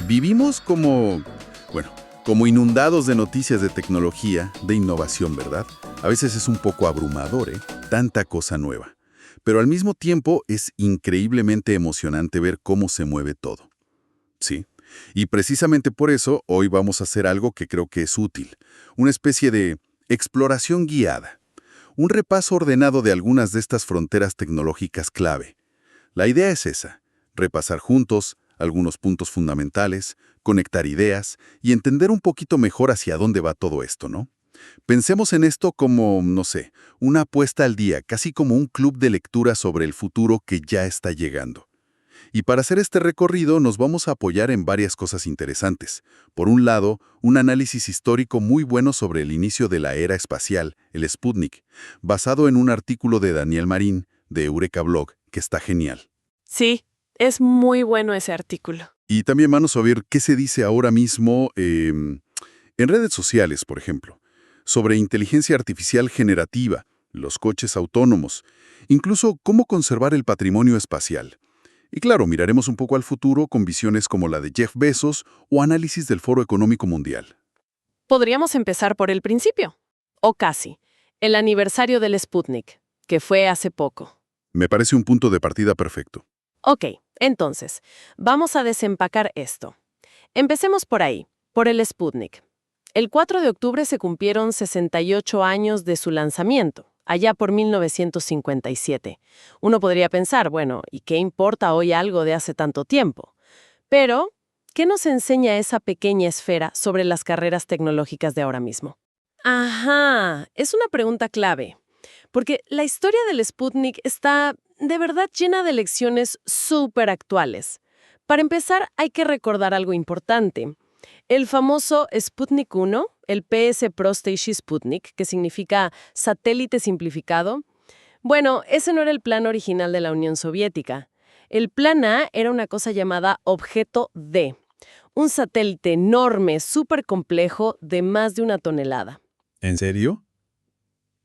Vivimos bueno, como inundados de noticias de tecnología, de innovación, ¿verdad? A veces es un poco abrumador, ¿eh? Tanta cosa nueva. Pero al mismo tiempo es increíblemente emocionante ver cómo se mueve todo. Sí. Y precisamente por eso hoy vamos a hacer algo que creo que es útil. Una especie de exploración guiada. Un repaso ordenado de algunas de estas fronteras tecnológicas clave. La idea es esa, repasar juntos algunos puntos fundamentales, conectar ideas y entender un poquito mejor hacia dónde va todo esto, ¿no? Pensemos en esto como, no sé, una apuesta al día, casi como un club de lectura sobre el futuro que ya está llegando. Y para hacer este recorrido nos vamos a apoyar en varias cosas interesantes. Por un lado, un análisis histórico muy bueno sobre el inicio de la era espacial, el Sputnik, basado en un artículo de Daniel Marín, de Eureka Blog, que está genial. Sí, es muy bueno ese artículo. Y también vamos a ver qué se dice ahora mismo en redes sociales, por ejemplo, sobre inteligencia artificial generativa, los coches autónomos, incluso cómo conservar el patrimonio espacial. Y claro, miraremos un poco al futuro con visiones como la de Jeff Bezos o análisis del Foro Económico Mundial. Podríamos empezar por el principio, o casi, el aniversario del Sputnik, que fue hace poco. Me parece un punto de partida perfecto. Ok, entonces, vamos a desempacar esto. Empecemos por ahí, por el Sputnik. El 4 de octubre se cumplieron 68 años de su lanzamiento, allá por 1957. Uno podría pensar, bueno, ¿y qué importa hoy algo de hace tanto tiempo? Pero, ¿qué nos enseña esa pequeña esfera sobre las carreras tecnológicas de ahora mismo? Ajá, es una pregunta clave, porque la historia del Sputnik está de verdad llena de lecciones súper actuales. Para empezar, hay que recordar algo importante. El famoso Sputnik 1, el PS Prostejny Sputnik, que significa satélite simplificado, bueno, ese no era el plan original de la Unión Soviética. El plan A era una cosa llamada Objeto D, un satélite enorme, súper complejo, de más de 1 tonelada. ¿En serio?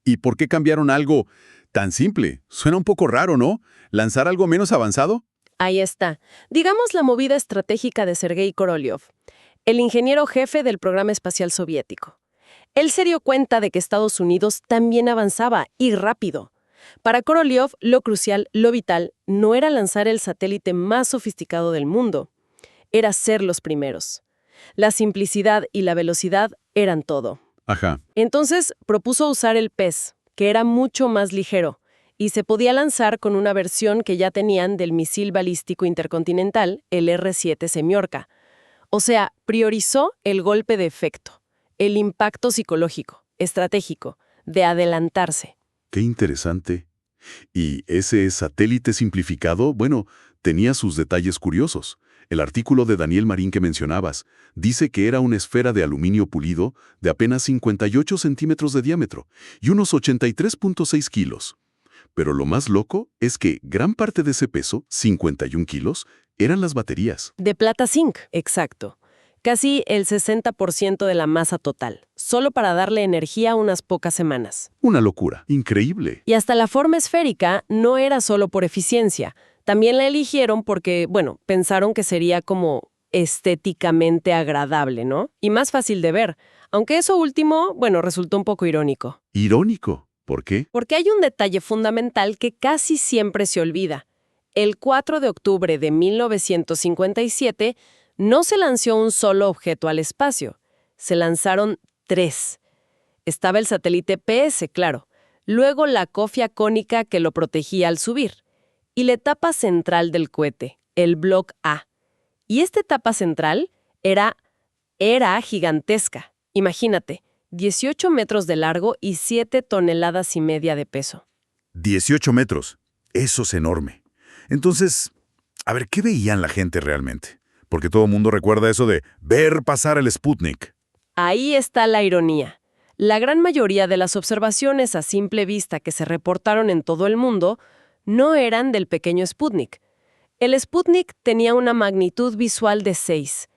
¿Y por qué cambiaron algo tan simple? Suena un poco raro, ¿no? ¿Lanzar algo menos avanzado? Ahí está. Digamos la movida estratégica de Sergei Korolev, el ingeniero jefe del programa espacial soviético. Él se dio cuenta de que Estados Unidos también avanzaba, y rápido. Para Korolev, lo crucial, lo vital, no era lanzar el satélite más sofisticado del mundo, era ser los primeros. La simplicidad y la velocidad eran todo. Ajá. Entonces propuso usar el PES, que era mucho más ligero, y se podía lanzar con una versión que ya tenían del misil balístico intercontinental, el R-7 Semyorka. O sea, priorizó el golpe de efecto, el impacto psicológico, estratégico, de adelantarse. Qué interesante. Y ese satélite simplificado, bueno, tenía sus detalles curiosos. El artículo de Daniel Marín que mencionabas dice que era una esfera de aluminio pulido de apenas 58 centímetros de diámetro y unos 83.6 kilos. Pero lo más loco es que gran parte de ese peso, 51 kilos, eran las baterías. De plata zinc, exacto. Casi el 60% de la masa total, solo para darle energía unas pocas semanas. Una locura, increíble. Y hasta la forma esférica no era solo por eficiencia. También la eligieron porque, bueno, pensaron que sería como estéticamente agradable, ¿no? Y más fácil de ver. Aunque eso último, bueno, resultó un poco irónico. Irónico. ¿Por qué? Porque hay un detalle fundamental que casi siempre se olvida. El 4 de octubre de 1957 no se lanzó un solo objeto al espacio. Se lanzaron 3. Estaba el satélite PS, claro. Luego la cofia cónica que lo protegía al subir. Y la etapa central del cohete, el Block A. Y esta etapa central era gigantesca. Imagínate, 18 metros de largo y 7,5 toneladas de peso. 18 metros. Eso es enorme. Entonces, a ver, ¿qué veían la gente realmente? Porque todo el mundo recuerda eso de ver pasar el Sputnik. Ahí está la ironía. La gran mayoría de las observaciones a simple vista que se reportaron en todo el mundo no eran del pequeño Sputnik. El Sputnik tenía una magnitud visual de 6,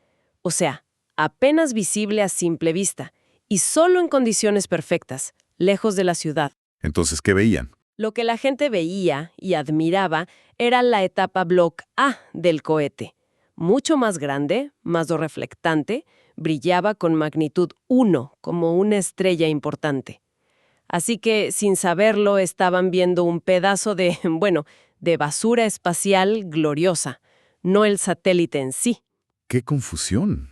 o sea, apenas visible a simple vista, y solo en condiciones perfectas, lejos de la ciudad. Entonces, ¿qué veían? Lo que la gente veía y admiraba era la etapa Block A del cohete. mucho más grande, más reflectante, brillaba con magnitud 1, como una estrella importante. Así que, sin saberlo, estaban viendo un pedazo de, bueno, de basura espacial gloriosa, no el satélite en sí. ¡Qué confusión!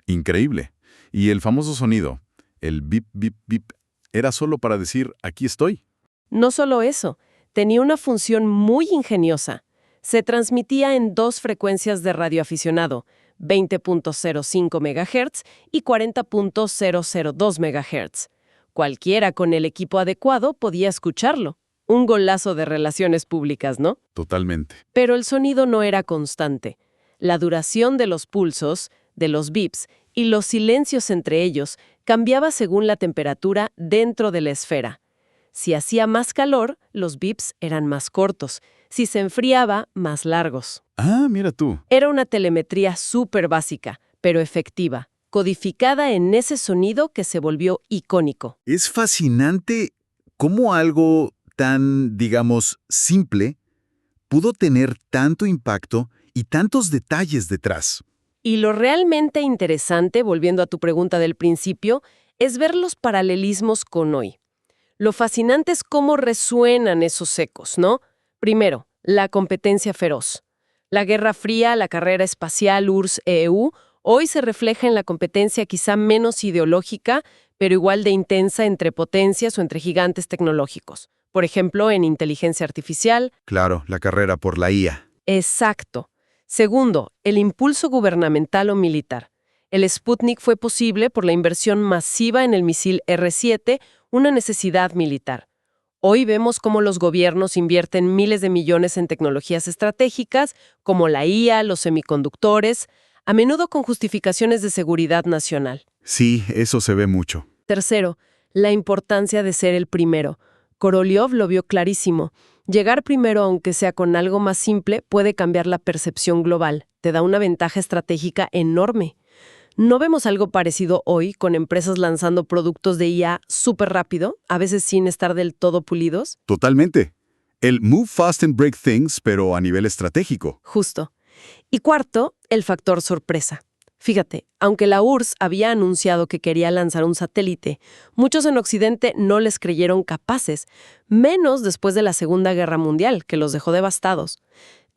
Increíble. Y el famoso sonido, el bip, bip, bip, era solo para decir, aquí estoy. No solo eso, tenía una función muy ingeniosa. Se transmitía en dos frecuencias de radioaficionado, 20.05 MHz y 40.002 MHz. Cualquiera con el equipo adecuado podía escucharlo. Un golazo de relaciones públicas, ¿no? Totalmente. Pero el sonido no era constante. La duración de los pulsos, de los bips y los silencios entre ellos cambiaba según la temperatura dentro de la esfera. Si hacía más calor, los bips eran más cortos. Si se enfriaba, más largos. Ah, mira tú. Era una telemetría súper básica, pero efectiva, codificada en ese sonido que se volvió icónico. Es fascinante cómo algo tan, digamos, simple pudo tener tanto impacto y tantos detalles detrás. Y lo realmente interesante, volviendo a tu pregunta del principio, es ver los paralelismos con hoy. Lo fascinante es cómo resuenan esos ecos, ¿no? Primero, la competencia feroz. La Guerra Fría, la carrera espacial URSS-EU, hoy se refleja en la competencia quizá menos ideológica, pero igual de intensa entre potencias o entre gigantes tecnológicos. Por ejemplo, en inteligencia artificial. Claro, la carrera por la IA. Exacto. Segundo, el impulso gubernamental o militar. El Sputnik fue posible por la inversión masiva en el misil R-7, una necesidad militar. Hoy vemos cómo los gobiernos invierten miles de millones en tecnologías estratégicas, como la IA, los semiconductores, a menudo con justificaciones de seguridad nacional. Sí, eso se ve mucho. Tercero, la importancia de ser el primero. Korolev lo vio clarísimo. Llegar primero, aunque sea con algo más simple, puede cambiar la percepción global. Te da una ventaja estratégica enorme. ¿No vemos algo parecido hoy con empresas lanzando productos de IA súper rápido, a veces sin estar del todo pulidos? Totalmente. El move fast and break things, pero a nivel estratégico. Justo. Y cuarto, el factor sorpresa. Fíjate, aunque la URSS había anunciado que quería lanzar un satélite, muchos en Occidente no les creyeron capaces, menos después de la Segunda Guerra Mundial, que los dejó devastados.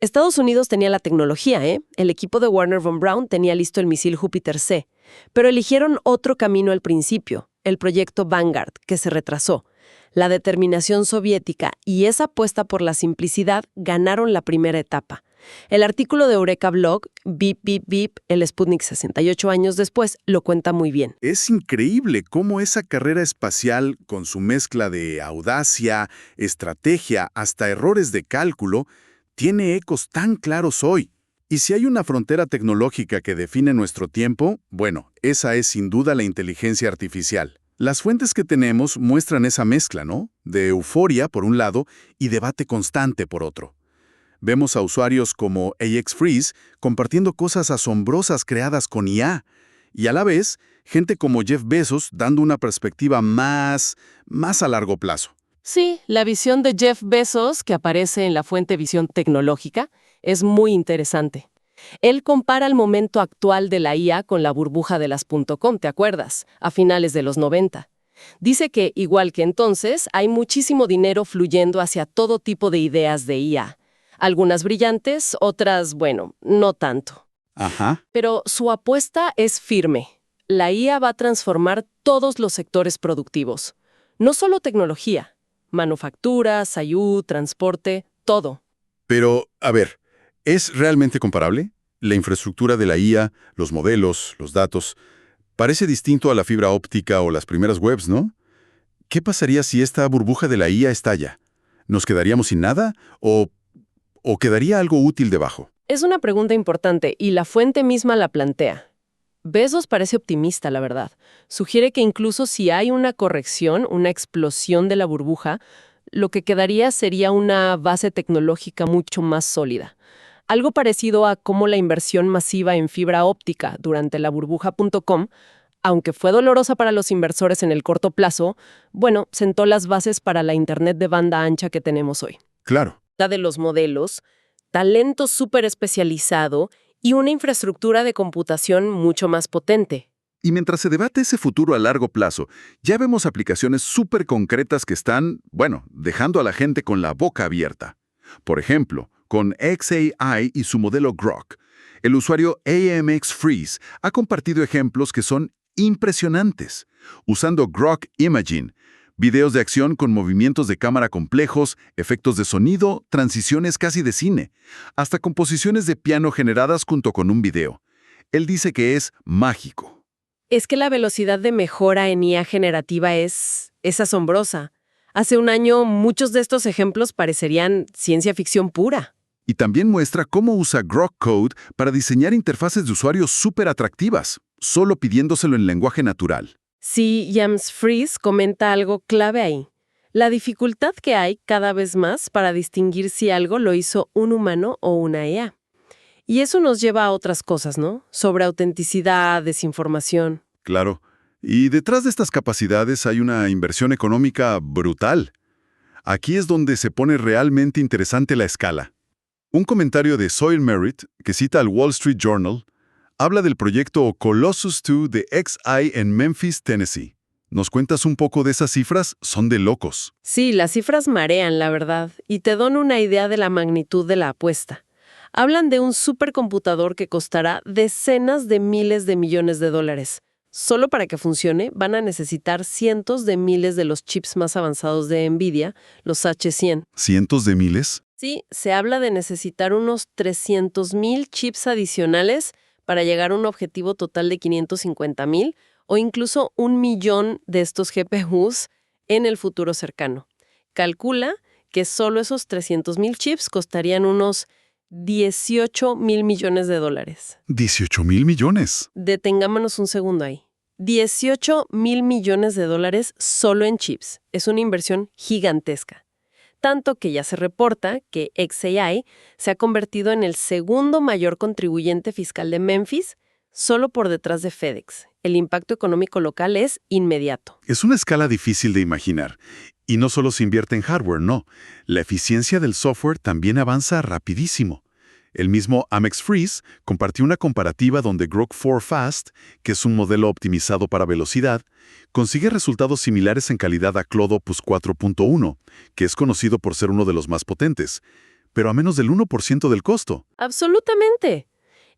Estados Unidos tenía la tecnología, ¿eh? El equipo de Wernher von Braun tenía listo el misil Júpiter C, pero eligieron otro camino al principio, el proyecto Vanguard, que se retrasó. La determinación soviética y esa apuesta por la simplicidad ganaron la primera etapa. El artículo de Eureka Blog, Beep, Beep, Beep, el Sputnik 68 años después, lo cuenta muy bien. Es increíble cómo esa carrera espacial, con su mezcla de audacia, estrategia, hasta errores de cálculo, tiene ecos tan claros hoy. Y si hay una frontera tecnológica que define nuestro tiempo, bueno, esa es sin duda la inteligencia artificial. Las fuentes que tenemos muestran esa mezcla, ¿no? De euforia, por un lado, y debate constante, por otro. Vemos a usuarios como AXFreeze compartiendo cosas asombrosas creadas con IA, y a la vez, gente como Jeff Bezos dando una perspectiva más a largo plazo. Sí, la visión de Jeff Bezos, que aparece en la fuente Visión Tecnológica, es muy interesante. Él compara el momento actual de la IA con la burbuja de las .com, ¿te acuerdas? A finales de los 90. Dice que, igual que entonces, hay muchísimo dinero fluyendo hacia todo tipo de ideas de IA. Algunas brillantes, otras, bueno, no tanto. Ajá. Pero su apuesta es firme. La IA va a transformar todos los sectores productivos. No solo tecnología, manufactura, salud, transporte, todo. Pero, a ver, ¿es realmente comparable? La infraestructura de la IA, los modelos, los datos, parece distinto a la fibra óptica o las primeras webs, ¿no? ¿Qué pasaría si esta burbuja de la IA estalla? ¿Nos quedaríamos sin nada o quedaría algo útil debajo? Es una pregunta importante y la fuente misma la plantea. Bezos parece optimista, la verdad. Sugiere que incluso si hay una corrección, una explosión de la burbuja, lo que quedaría sería una base tecnológica mucho más sólida. Algo parecido a cómo la inversión masiva en fibra óptica durante la burbuja.com, aunque fue dolorosa para los inversores en el corto plazo, bueno, sentó las bases para la Internet de banda ancha que tenemos hoy. Claro. De los modelos, talento súper especializado y una infraestructura de computación mucho más potente. Y mientras se debate ese futuro a largo plazo, ya vemos aplicaciones súper concretas que están, bueno, dejando a la gente con la boca abierta. Por ejemplo, con xAI y su modelo Grok, el usuario AMX Freeze ha compartido ejemplos que son impresionantes, usando Grok Imagine, videos de acción con movimientos de cámara complejos, efectos de sonido, transiciones casi de cine, hasta composiciones de piano generadas junto con un video. Él dice que es mágico. Es que la velocidad de mejora en IA generativa es asombrosa. Hace un año muchos de estos ejemplos parecerían ciencia ficción pura. Y también muestra cómo usa Grok Code para diseñar interfaces de usuario súper atractivas, solo pidiéndoselo en lenguaje natural. Sí, James Freeze comenta algo clave ahí. La dificultad que hay cada vez más para distinguir si algo lo hizo un humano o una IA. Y eso nos lleva a otras cosas, ¿no? Sobre autenticidad, desinformación. Claro. Y detrás de estas capacidades hay una inversión económica brutal. Aquí es donde se pone realmente interesante la escala. Un comentario de Soil Merit, que cita al Wall Street Journal, habla del proyecto Colossus II de xAI en Memphis, Tennessee. ¿Nos cuentas un poco de esas cifras? Son de locos. Sí, las cifras marean, la verdad, y te dan una idea de la magnitud de la apuesta. Hablan de un supercomputador que costará decenas de miles de millones de dólares. Solo para que funcione, van a necesitar cientos de miles de los chips más avanzados de NVIDIA, los H100. ¿Cientos de miles? Sí, se habla de necesitar unos 300,000 chips adicionales para llegar a un objetivo total de 550,000 o incluso 1,000,000 de estos GPUs en el futuro cercano. Calcula que solo esos 300,000 chips costarían unos 18,000 millones de dólares. ¿18,000 millones? Detengámonos un segundo ahí. 18,000 millones de dólares solo en chips. Es una inversión gigantesca. Tanto que ya se reporta que xAI se ha convertido en el segundo mayor contribuyente fiscal de Memphis, solo por detrás de FedEx. El impacto económico local es inmediato. Es una escala difícil de imaginar. Y no solo se invierte en hardware, no. La eficiencia del software también avanza rapidísimo. El mismo Amex Freeze compartió una comparativa donde Grok 4 Fast, que es un modelo optimizado para velocidad, consigue resultados similares en calidad a Claude Opus 4.1, que es conocido por ser uno de los más potentes, pero a menos del 1% del costo. Absolutamente.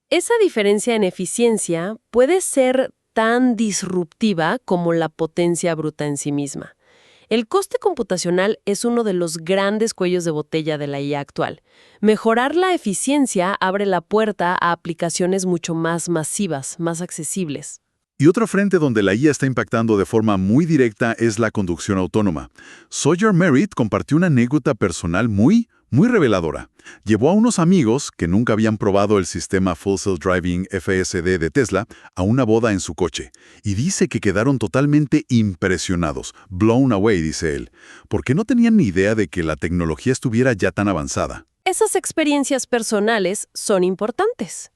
Esa diferencia en eficiencia puede ser tan disruptiva como la potencia bruta en sí misma. El coste computacional es uno de los grandes cuellos de botella de la IA actual. Mejorar la eficiencia abre la puerta a aplicaciones mucho más masivas, más accesibles. Y otro frente donde la IA está impactando de forma muy directa es la conducción autónoma. Sawyer Merritt compartió una anécdota personal muy reveladora. Llevó a unos amigos que nunca habían probado el sistema Full Self Driving FSD de Tesla a una boda en su coche. Y dice que quedaron totalmente impresionados, blown away, dice él, porque no tenían ni idea de que la tecnología estuviera ya tan avanzada. Esas experiencias personales son importantes.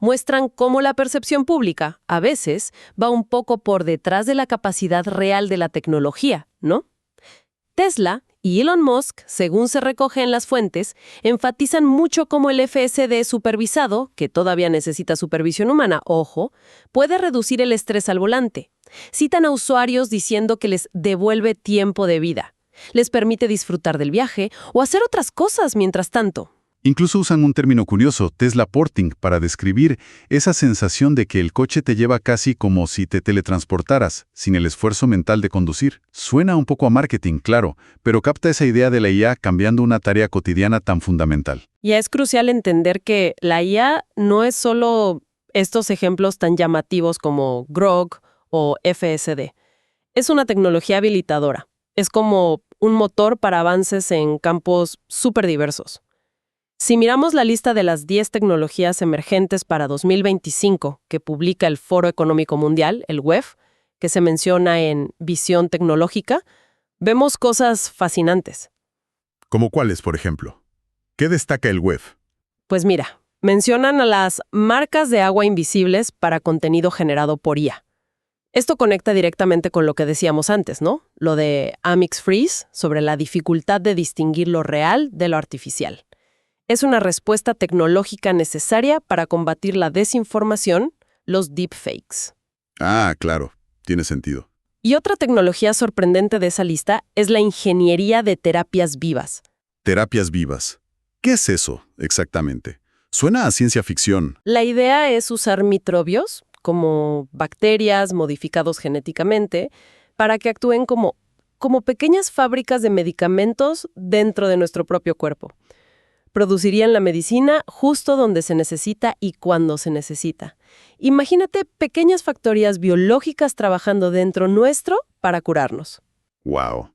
Muestran cómo la percepción pública, a veces, va un poco por detrás de la capacidad real de la tecnología, ¿no? Tesla y Elon Musk, según se recoge en las fuentes, enfatizan mucho cómo el FSD supervisado, que todavía necesita supervisión humana, ojo, puede reducir el estrés al volante. Citan a usuarios diciendo que les devuelve tiempo de vida, les permite disfrutar del viaje o hacer otras cosas mientras tanto. Incluso usan un término curioso, Tesla Porting, para describir esa sensación de que el coche te lleva casi como si te teletransportaras, sin el esfuerzo mental de conducir. Suena un poco a marketing, claro, pero capta esa idea de la IA cambiando una tarea cotidiana tan fundamental. Ya es crucial entender que la IA no es solo estos ejemplos tan llamativos como Grok o FSD. Es una tecnología habilitadora. Es como un motor para avances en campos súper diversos. Si miramos la lista de las 10 tecnologías emergentes para 2025 que publica el Foro Económico Mundial, el WEF, que se menciona en Visión Tecnológica, vemos cosas fascinantes. ¿Como cuáles, por ejemplo? ¿Qué destaca el WEF? Pues mira, mencionan a las marcas de agua invisibles para contenido generado por IA. Esto conecta directamente con lo que decíamos antes, ¿no? Lo de Amex Freeze sobre la dificultad de distinguir lo real de lo artificial. Es una respuesta tecnológica necesaria para combatir la desinformación, los deepfakes. Ah, claro, tiene sentido. Y otra tecnología sorprendente de esa lista es la ingeniería de terapias vivas. Terapias vivas. ¿Qué es eso, exactamente? Suena a ciencia ficción. La idea es usar microbios, como bacterias modificados genéticamente, para que actúen como pequeñas fábricas de medicamentos dentro de nuestro propio cuerpo. Producirían la medicina justo donde se necesita y cuando se necesita. Imagínate pequeñas factorías biológicas trabajando dentro nuestro para curarnos. ¡Wow!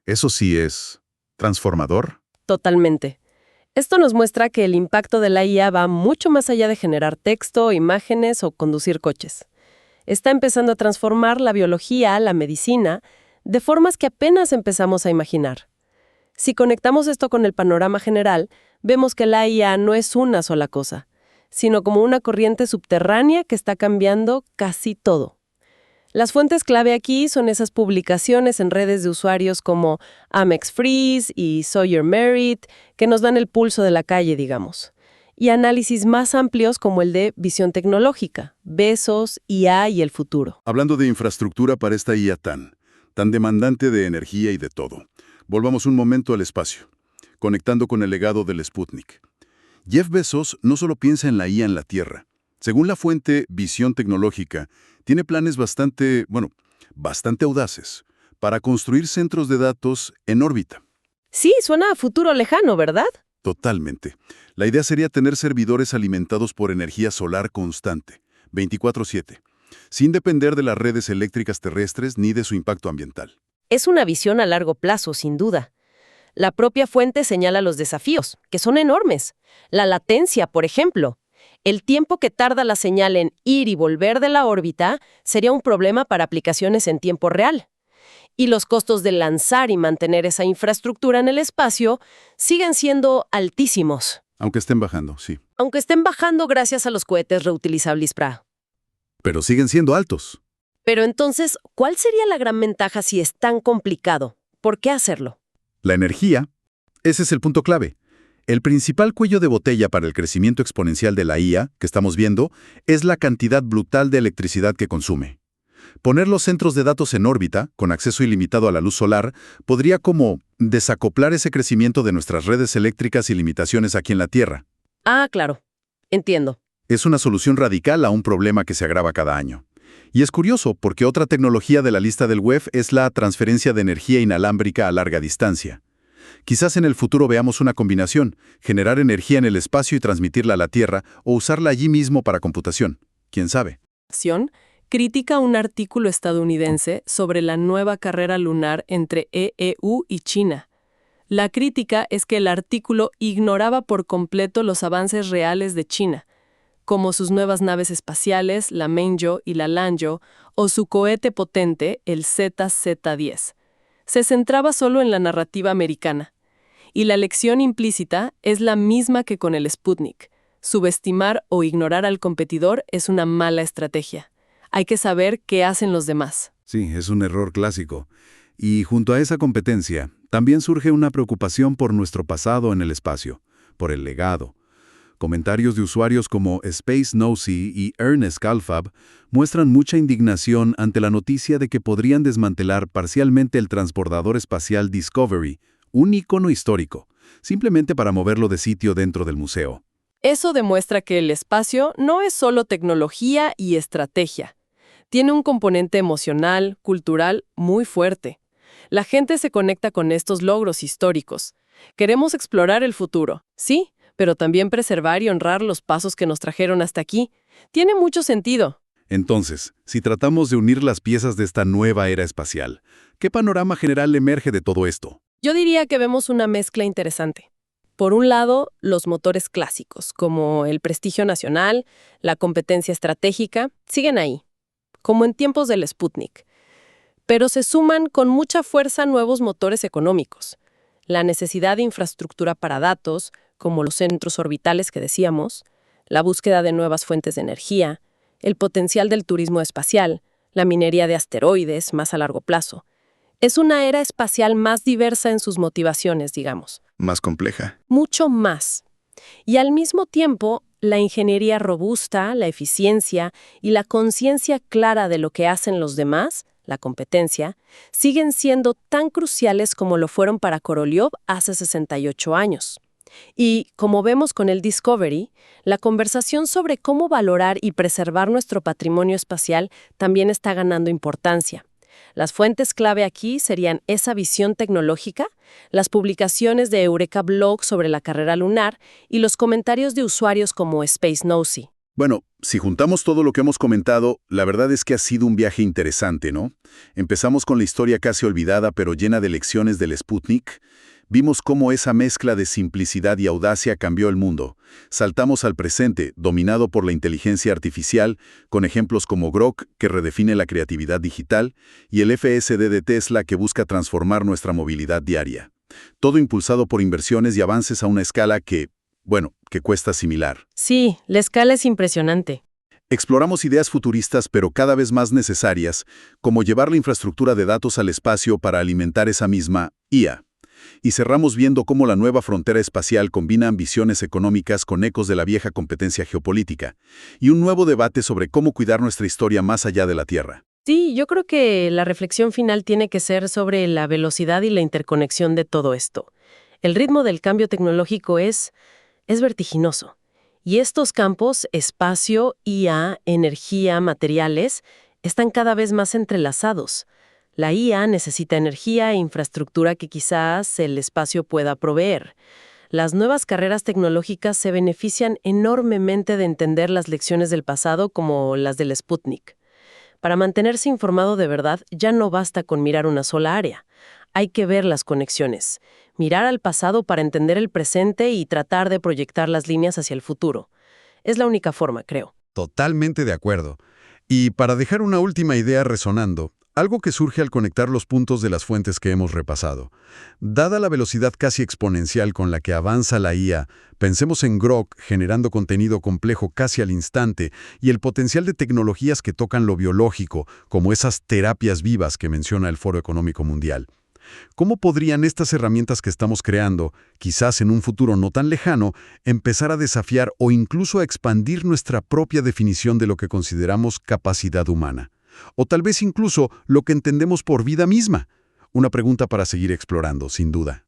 Eso sí es transformador. Totalmente. Esto nos muestra que el impacto de la IA va mucho más allá de generar texto, imágenes o conducir coches. Está empezando a transformar la biología, la medicina, de formas que apenas empezamos a imaginar. Si conectamos esto con el panorama general, vemos que la IA no es una sola cosa, sino como una corriente subterránea que está cambiando casi todo. Las fuentes clave aquí son esas publicaciones en redes de usuarios como Amex Freeze y Sawyer Merritt, que nos dan el pulso de la calle, digamos. Y análisis más amplios como el de visión tecnológica, Bezos, IA y el futuro. Hablando de infraestructura para esta IA tan demandante de energía y de todo. Volvamos un momento al espacio, conectando con el legado del Sputnik. Jeff Bezos no solo piensa en la IA en la Tierra. Según la fuente Visión Tecnológica, tiene planes bastante audaces para construir centros de datos en órbita. Sí, suena a futuro lejano, ¿verdad? Totalmente. La idea sería tener servidores alimentados por energía solar constante, 24/7, sin depender de las redes eléctricas terrestres ni de su impacto ambiental. Es una visión a largo plazo, sin duda. La propia fuente señala los desafíos, que son enormes. La latencia, por ejemplo. El tiempo que tarda la señal en ir y volver de la órbita sería un problema para aplicaciones en tiempo real. Y los costos de lanzar y mantener esa infraestructura en el espacio siguen siendo altísimos. Aunque estén bajando, sí. Aunque estén bajando gracias a los cohetes reutilizables PRA. Pero siguen siendo altos. Pero entonces, ¿cuál sería la gran ventaja si es tan complicado? ¿Por qué hacerlo? La energía, ese es el punto clave. El principal cuello de botella para el crecimiento exponencial de la IA, que estamos viendo, es la cantidad brutal de electricidad que consume. Poner los centros de datos en órbita, con acceso ilimitado a la luz solar, podría como desacoplar ese crecimiento de nuestras redes eléctricas y limitaciones aquí en la Tierra. Ah, claro. Entiendo. Es una solución radical a un problema que se agrava cada año. Y es curioso porque otra tecnología de la lista del WEF es la transferencia de energía inalámbrica a larga distancia. Quizás en el futuro veamos una combinación, generar energía en el espacio y transmitirla a la Tierra o usarla allí mismo para computación. ¿Quién sabe? Critica un artículo estadounidense sobre la nueva carrera lunar entre EU y China. La crítica es que el artículo ignoraba por completo los avances reales de China, como sus nuevas naves espaciales, la Mengzhou y la Lanzhou, o su cohete potente, el ZZ-10. Se centraba solo en la narrativa americana. Y la lección implícita es la misma que con el Sputnik. Subestimar o ignorar al competidor es una mala estrategia. Hay que saber qué hacen los demás. Sí, es un error clásico. Y junto a esa competencia, también surge una preocupación por nuestro pasado en el espacio, por el legado. Comentarios de usuarios como Space Nosy y Ernest Calfab muestran mucha indignación ante la noticia de que podrían desmantelar parcialmente el transbordador espacial Discovery, un ícono histórico, simplemente para moverlo de sitio dentro del museo. Eso demuestra que el espacio no es solo tecnología y estrategia. Tiene un componente emocional, cultural, muy fuerte. La gente se conecta con estos logros históricos. Queremos explorar el futuro, sí, pero también preservar y honrar los pasos que nos trajeron hasta aquí. Tiene mucho sentido. Entonces, si tratamos de unir las piezas de esta nueva era espacial, ¿qué panorama general emerge de todo esto? Yo diría que vemos una mezcla interesante. Por un lado, los motores clásicos, como el prestigio nacional, la competencia estratégica, siguen ahí, como en tiempos del Sputnik. Pero se suman con mucha fuerza nuevos motores económicos. La necesidad de infraestructura para datos, como los centros orbitales que decíamos, la búsqueda de nuevas fuentes de energía, el potencial del turismo espacial, la minería de asteroides más a largo plazo. Es una era espacial más diversa en sus motivaciones, digamos. Más compleja. Mucho más. Y al mismo tiempo, la ingeniería robusta, la eficiencia y la conciencia clara de lo que hacen los demás, la competencia, siguen siendo tan cruciales como lo fueron para Korolev hace 68 años. Y, como vemos con el Discovery, la conversación sobre cómo valorar y preservar nuestro patrimonio espacial también está ganando importancia. Las fuentes clave aquí serían esa visión tecnológica, las publicaciones de Eureka Blog sobre la carrera lunar y los comentarios de usuarios como Space Nosy. Bueno, si juntamos todo lo que hemos comentado, la verdad es que ha sido un viaje interesante, ¿no? Empezamos con la historia casi olvidada pero llena de lecciones del Sputnik. Vimos cómo esa mezcla de simplicidad y audacia cambió el mundo. Saltamos al presente, dominado por la inteligencia artificial, con ejemplos como Grok, que redefine la creatividad digital, y el FSD de Tesla, que busca transformar nuestra movilidad diaria. Todo impulsado por inversiones y avances a una escala que cuesta similar. Sí, la escala es impresionante. Exploramos ideas futuristas pero cada vez más necesarias, como llevar la infraestructura de datos al espacio para alimentar esa misma IA. Y cerramos viendo cómo la nueva frontera espacial combina ambiciones económicas con ecos de la vieja competencia geopolítica, y un nuevo debate sobre cómo cuidar nuestra historia más allá de la Tierra. Sí, yo creo que la reflexión final tiene que ser sobre la velocidad y la interconexión de todo esto. El ritmo del cambio tecnológico es vertiginoso. Y estos campos, espacio, IA, energía, materiales, están cada vez más entrelazados. La IA necesita energía e infraestructura que quizás el espacio pueda proveer. Las nuevas carreras tecnológicas se benefician enormemente de entender las lecciones del pasado como las del Sputnik. Para mantenerse informado de verdad, ya no basta con mirar una sola área. Hay que ver las conexiones, mirar al pasado para entender el presente y tratar de proyectar las líneas hacia el futuro. Es la única forma, creo. Totalmente de acuerdo. Y para dejar una última idea resonando, algo que surge al conectar los puntos de las fuentes que hemos repasado. Dada la velocidad casi exponencial con la que avanza la IA, pensemos en Grok generando contenido complejo casi al instante y el potencial de tecnologías que tocan lo biológico, como esas terapias vivas que menciona el Foro Económico Mundial. ¿Cómo podrían estas herramientas que estamos creando, quizás en un futuro no tan lejano, empezar a desafiar o incluso a expandir nuestra propia definición de lo que consideramos capacidad humana? O tal vez incluso lo que entendemos por vida misma. Una pregunta para seguir explorando, sin duda.